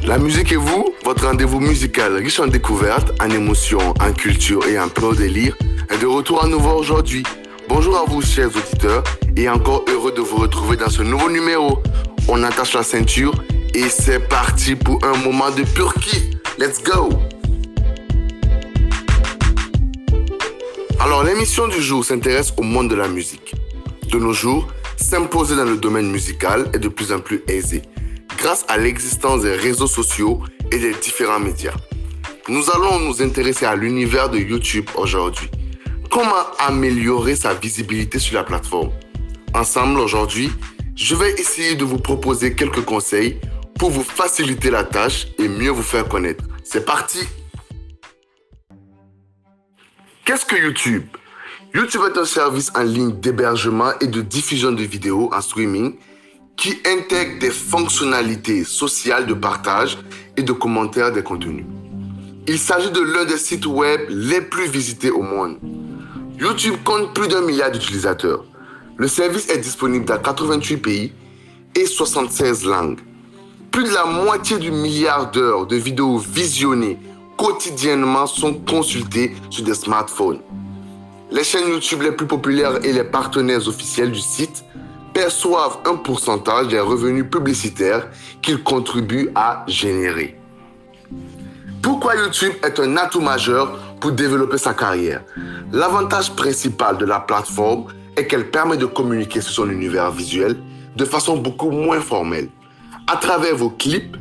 La musique et vous, votre rendez-vous musical riche en découvertes, en émotions, en culture et en plein délire, est de retour à nouveau aujourd'hui. Bonjour à vous, chers auditeurs, et encore heureux de vous retrouver dans ce nouveau numéro. On attache la ceinture et c'est parti pour un moment de pur kiff. Let's go! Alors, l'émission du jour s'intéresse au monde de la musique. De nos jours, s'imposer dans le domaine musical est de plus en plus aisé, grâce à l'existence des réseaux sociaux et des différents médias. Nous allons nous intéresser à l'univers de YouTube aujourd'hui. Comment améliorer sa visibilité sur la plateforme? Ensemble aujourd'hui, je vais essayer de vous proposer quelques conseils pour vous faciliter la tâche et mieux vous faire connaître. C'est parti! Qu'est-ce que YouTube? YouTube est un service en ligne d'hébergement et de diffusion de vidéos en streaming qui intègre des fonctionnalités sociales de partage et de commentaires des contenus. Il s'agit de l'un des sites web les plus visités au monde. YouTube compte plus d'1 milliard d'utilisateurs. Le service est disponible dans 88 pays et 76 langues. Plus de la moitié du milliard d'heures de vidéos visionnées quotidiennement sont consultées sur des smartphones. Les chaînes YouTube les plus populaires et les partenaires officiels du site perçoivent un pourcentage des revenus publicitaires qu'ils contribuent à générer. Pourquoi YouTube est un atout majeur pour développer sa carrière? L'avantage principal de la plateforme est qu'elle permet de communiquer sur son univers visuel de façon beaucoup moins formelle. À travers vos clips,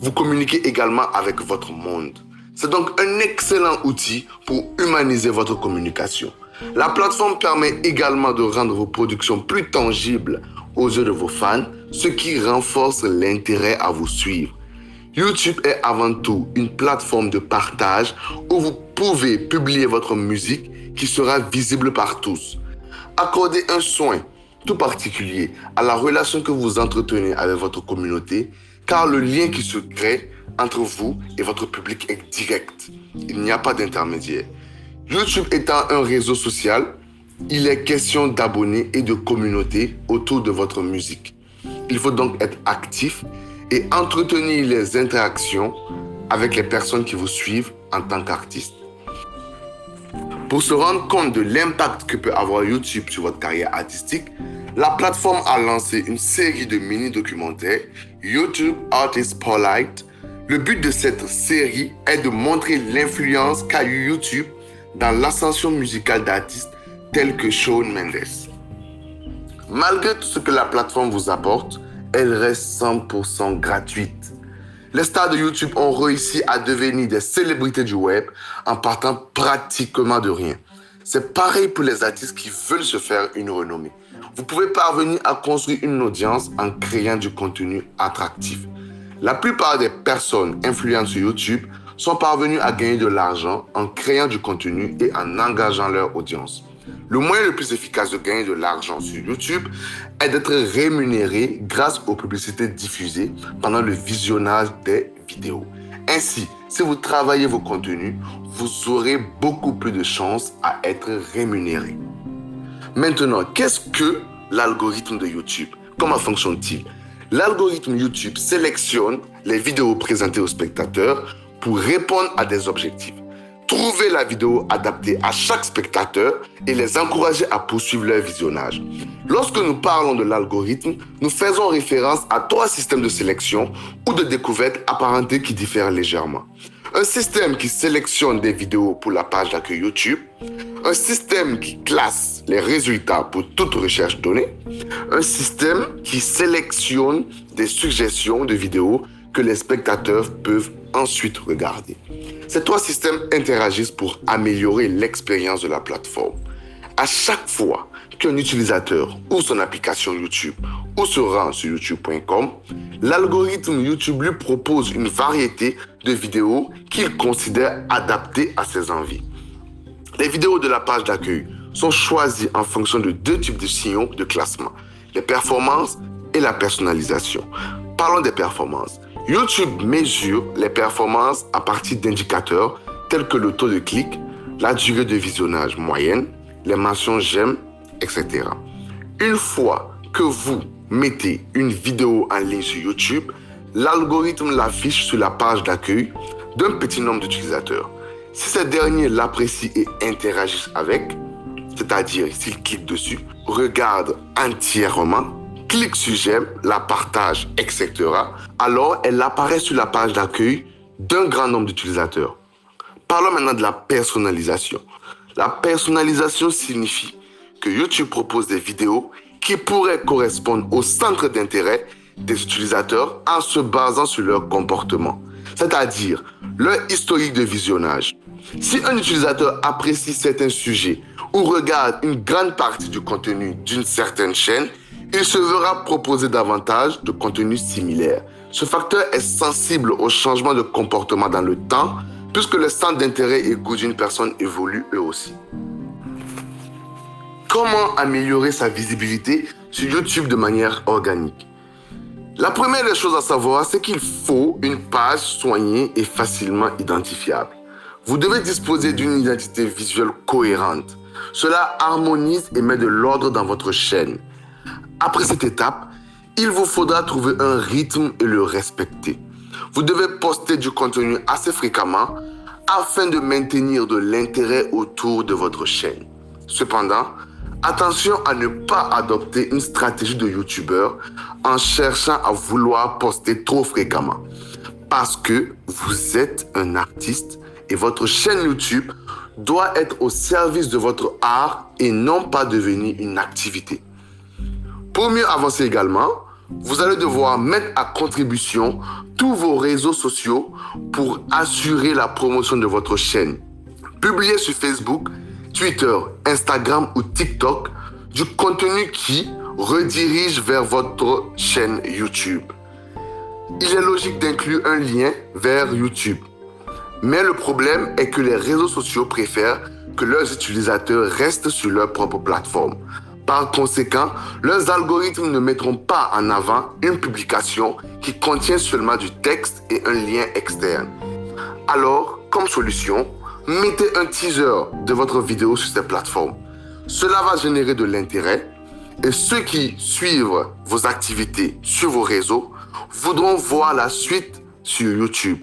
vous communiquez également avec votre monde. C'est donc un excellent outil pour humaniser votre communication. La plateforme permet également de rendre vos productions plus tangibles aux yeux de vos fans, ce qui renforce l'intérêt à vous suivre. YouTube est avant tout une plateforme de partage où vous pouvez publier votre musique qui sera visible par tous. Accordez un soin tout particulier à la relation que vous entretenez avec votre communauté, car le lien qui se crée entre vous et votre public est direct. Il n'y a pas d'intermédiaire. YouTube étant un réseau social, il est question d'abonnés et de communauté autour de votre musique. Il faut donc être actif et entretenir les interactions avec les personnes qui vous suivent en tant qu'artiste. Pour se rendre compte de l'impact que peut avoir YouTube sur votre carrière artistique, la plateforme a lancé une série de mini-documentaires, YouTube Artist Spotlight. Le but de cette série est de montrer l'influence qu'a eu YouTube dans l'ascension musicale d'artistes tels que Shawn Mendes. Malgré tout ce que la plateforme vous apporte, elle reste 100% gratuite. Les stars de YouTube ont réussi à devenir des célébrités du web en partant pratiquement de rien. C'est pareil pour les artistes qui veulent se faire une renommée. Vous pouvez parvenir à construire une audience en créant du contenu attractif. La plupart des personnes influentes sur YouTube sont parvenues à gagner de l'argent en créant du contenu et en engageant leur audience. Le moyen le plus efficace de gagner de l'argent sur YouTube est d'être rémunéré grâce aux publicités diffusées pendant le visionnage des vidéos. Ainsi, si vous travaillez vos contenus, vous aurez beaucoup plus de chances à être rémunéré. Maintenant, qu'est-ce que l'algorithme de YouTube? Comment fonctionne-t-il? L'algorithme YouTube sélectionne les vidéos présentées aux spectateurs pour répondre à des objectifs. Trouver la vidéo adaptée à chaque spectateur et les encourager à poursuivre leur visionnage. Lorsque nous parlons de l'algorithme, nous faisons référence à 3 systèmes de sélection ou de découverte apparentés qui diffèrent légèrement. Un système qui sélectionne des vidéos pour la page d'accueil YouTube, un système qui classe les résultats pour toute recherche donnée, un système qui sélectionne des suggestions de vidéos que les spectateurs peuvent ensuite regarder. Ces 3 systèmes interagissent pour améliorer l'expérience de la plateforme. À chaque fois qu'un utilisateur ouvre son application YouTube ou se rend sur youtube.com, l'algorithme YouTube lui propose une variété de vidéos qu'il considère adaptées à ses envies. Les vidéos de la page d'accueil sont choisies en fonction de 2 types de signaux de classement, les performances et la personnalisation. Parlons des performances. YouTube mesure les performances à partir d'indicateurs tels que le taux de clic, la durée de visionnage moyenne, les mentions j'aime, etc. Une fois que vous mettez une vidéo en ligne sur YouTube, l'algorithme l'affiche sur la page d'accueil d'un petit nombre d'utilisateurs. Si ces derniers l'apprécient et interagissent avec, c'est-à-dire s'ils cliquent dessus, regardent entièrement, cliquent sur j'aime, la partagent, etc., alors elle apparaît sur la page d'accueil d'un grand nombre d'utilisateurs. Parlons maintenant de la personnalisation. La personnalisation signifie que YouTube propose des vidéos qui pourraient correspondre au centre d'intérêt des utilisateurs en se basant sur leur comportement, c'est-à-dire leur historique de visionnage. Si un utilisateur apprécie certains sujets ou regarde une grande partie du contenu d'une certaine chaîne, il se verra proposer davantage de contenus similaires. Ce facteur est sensible au changement de comportement dans le temps, puisque le centre d'intérêt et goût d'une personne évoluent eux aussi. Comment améliorer sa visibilité sur YouTube de manière organique? La première des choses à savoir, c'est qu'il faut une page soignée et facilement identifiable. Vous devez disposer d'une identité visuelle cohérente. Cela harmonise et met de l'ordre dans votre chaîne. Après cette étape, il vous faudra trouver un rythme et le respecter. Vous devez poster du contenu assez fréquemment afin de maintenir de l'intérêt autour de votre chaîne. Cependant, attention à ne pas adopter une stratégie de YouTubeur en cherchant à vouloir poster trop fréquemment. Parce que vous êtes un artiste et votre chaîne YouTube doit être au service de votre art et non pas devenir une activité. Pour mieux avancer également, vous allez devoir mettre à contribution tous vos réseaux sociaux pour assurer la promotion de votre chaîne. Publiez sur Facebook, Twitter, Instagram ou TikTok du contenu qui redirige vers votre chaîne YouTube. Il est logique d'inclure un lien vers YouTube. Mais le problème est que les réseaux sociaux préfèrent que leurs utilisateurs restent sur leur propre plateforme. Par conséquent, leurs algorithmes ne mettront pas en avant une publication qui contient seulement du texte et un lien externe. Alors, comme solution, mettez un teaser de votre vidéo sur ces plateformes. Cela va générer de l'intérêt et ceux qui suivent vos activités sur vos réseaux voudront voir la suite sur YouTube.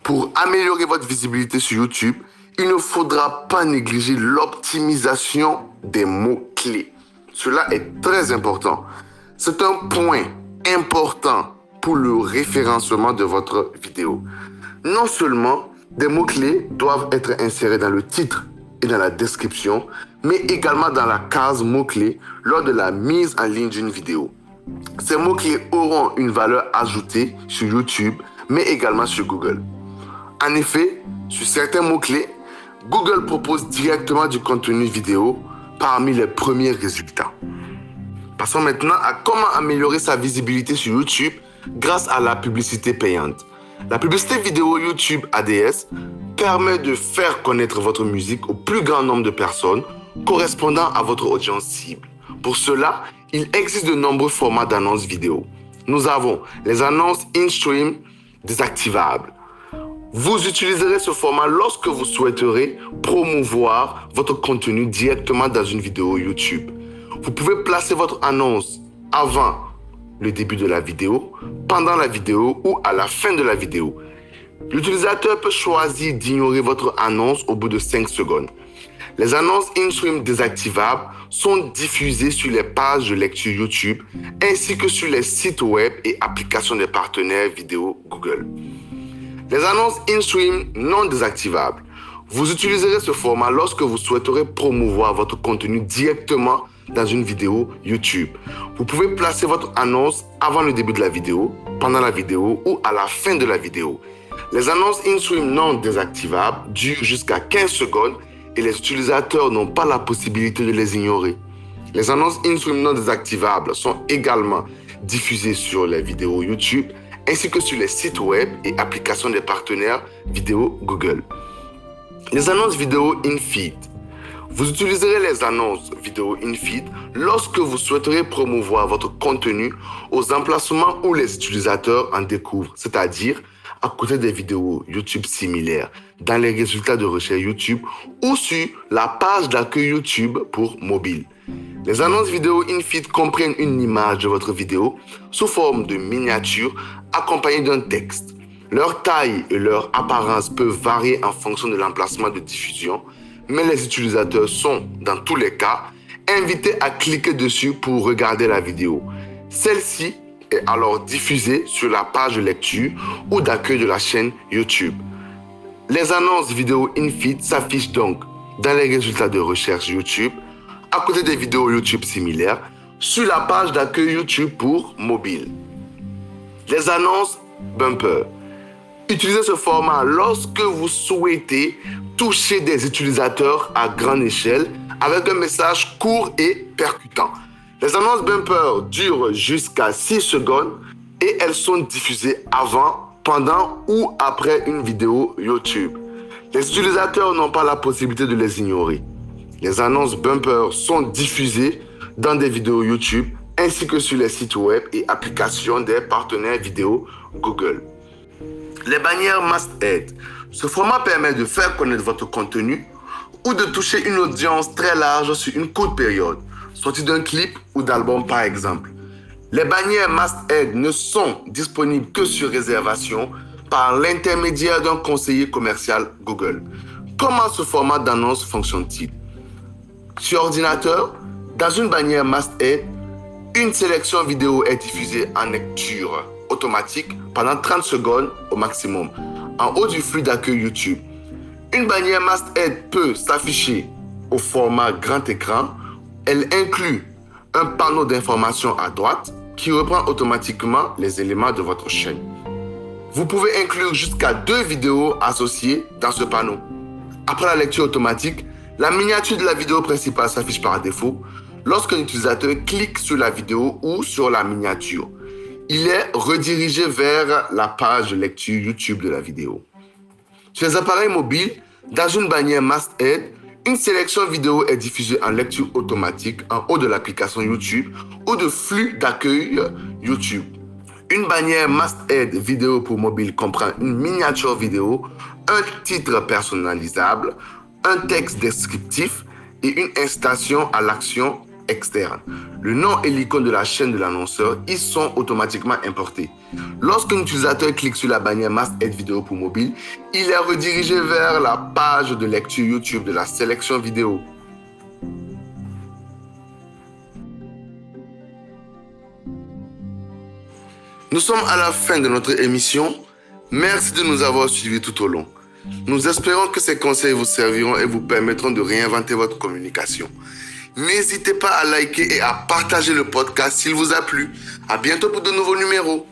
Pour améliorer votre visibilité sur YouTube, il ne faudra pas négliger l'optimisation des mots-clés. Cela est très important. C'est un point important pour le référencement de votre vidéo. Non seulement des mots-clés doivent être insérés dans le titre et dans la description, mais également dans la case mots-clés lors de la mise en ligne d'une vidéo. Ces mots-clés auront une valeur ajoutée sur YouTube, mais également sur Google. En effet, sur certains mots-clés, Google propose directement du contenu vidéo parmi les premiers résultats. Passons maintenant à comment améliorer sa visibilité sur YouTube grâce à la publicité payante. La publicité vidéo YouTube ADS permet de faire connaître votre musique au plus grand nombre de personnes correspondant à votre audience cible. Pour cela, il existe de nombreux formats d'annonces vidéo. Nous avons les annonces in-stream désactivables. Vous utiliserez ce format lorsque vous souhaiterez promouvoir votre contenu directement dans une vidéo YouTube. Vous pouvez placer votre annonce avant le début de la vidéo, pendant la vidéo ou à la fin de la vidéo. L'utilisateur peut choisir d'ignorer votre annonce au bout de 5 secondes. Les annonces in-stream désactivables sont diffusées sur les pages de lecture YouTube ainsi que sur les sites web et applications des partenaires vidéo Google. Les annonces in-stream non désactivables. Vous utiliserez ce format lorsque vous souhaiterez promouvoir votre contenu directement dans une vidéo YouTube. Vous pouvez placer votre annonce avant le début de la vidéo, pendant la vidéo ou à la fin de la vidéo. Les annonces in-stream non désactivables durent jusqu'à 15 secondes et les utilisateurs n'ont pas la possibilité de les ignorer. Les annonces in-stream non désactivables sont également diffusées sur les vidéos YouTube ainsi que sur les sites web et applications des partenaires vidéo Google. Les annonces vidéo in-feed. Vous utiliserez les annonces vidéo in-feed lorsque vous souhaiterez promouvoir votre contenu aux emplacements où les utilisateurs en découvrent, c'est-à-dire à côté des vidéos YouTube similaires, dans les résultats de recherche YouTube ou sur la page d'accueil YouTube pour mobile. Les annonces vidéo in-feed comprennent une image de votre vidéo sous forme de miniature accompagnés d'un texte. Leur taille et leur apparence peuvent varier en fonction de l'emplacement de diffusion, mais les utilisateurs sont, dans tous les cas, invités à cliquer dessus pour regarder la vidéo. Celle-ci est alors diffusée sur la page de lecture ou d'accueil de la chaîne YouTube. Les annonces vidéo in-feed s'affichent donc dans les résultats de recherche YouTube, à côté des vidéos YouTube similaires, sur la page d'accueil YouTube pour mobile. Les annonces bumper. Utilisez ce format lorsque vous souhaitez toucher des utilisateurs à grande échelle avec un message court et percutant. Les annonces bumper durent jusqu'à 6 secondes et elles sont diffusées avant, pendant ou après une vidéo YouTube. Les utilisateurs n'ont pas la possibilité de les ignorer. Les annonces bumper sont diffusées dans des vidéos YouTube ainsi que sur les sites web et applications des partenaires vidéo Google. Les bannières masthead. Ce format permet de faire connaître votre contenu ou de toucher une audience très large sur une courte période, sortie d'un clip ou d'album par exemple. Les bannières masthead ne sont disponibles que sur réservation par l'intermédiaire d'un conseiller commercial Google. Comment ce format d'annonce fonctionne-t-il? Sur ordinateur, dans une bannière masthead, une sélection vidéo est diffusée en lecture automatique pendant 30 secondes au maximum, en haut du flux d'accueil YouTube. Une bannière masthead peut s'afficher au format grand écran. Elle inclut un panneau d'information à droite qui reprend automatiquement les éléments de votre chaîne. Vous pouvez inclure jusqu'à 2 vidéos associées dans ce panneau. Après la lecture automatique, la miniature de la vidéo principale s'affiche par défaut lorsqu'un utilisateur clique sur la vidéo ou sur la miniature. Il est redirigé vers la page de lecture YouTube de la vidéo. Sur les appareils mobiles, dans une bannière masthead, une sélection vidéo est diffusée en lecture automatique en haut de l'application YouTube ou de flux d'accueil YouTube. Une bannière masthead vidéo pour mobile comprend une miniature vidéo, un titre personnalisable, un texte descriptif et une incitation à l'action externe. Le nom et l'icône de la chaîne de l'annonceur y sont automatiquement importés. Lorsqu'un utilisateur clique sur la bannière masthead vidéo pour mobile, il est redirigé vers la page de lecture YouTube de la sélection vidéo. Nous sommes à la fin de notre émission. Merci de nous avoir suivis tout au long. Nous espérons que ces conseils vous serviront et vous permettront de réinventer votre communication. N'hésitez pas à liker et à partager le podcast s'il vous a plu. À bientôt pour de nouveaux numéros.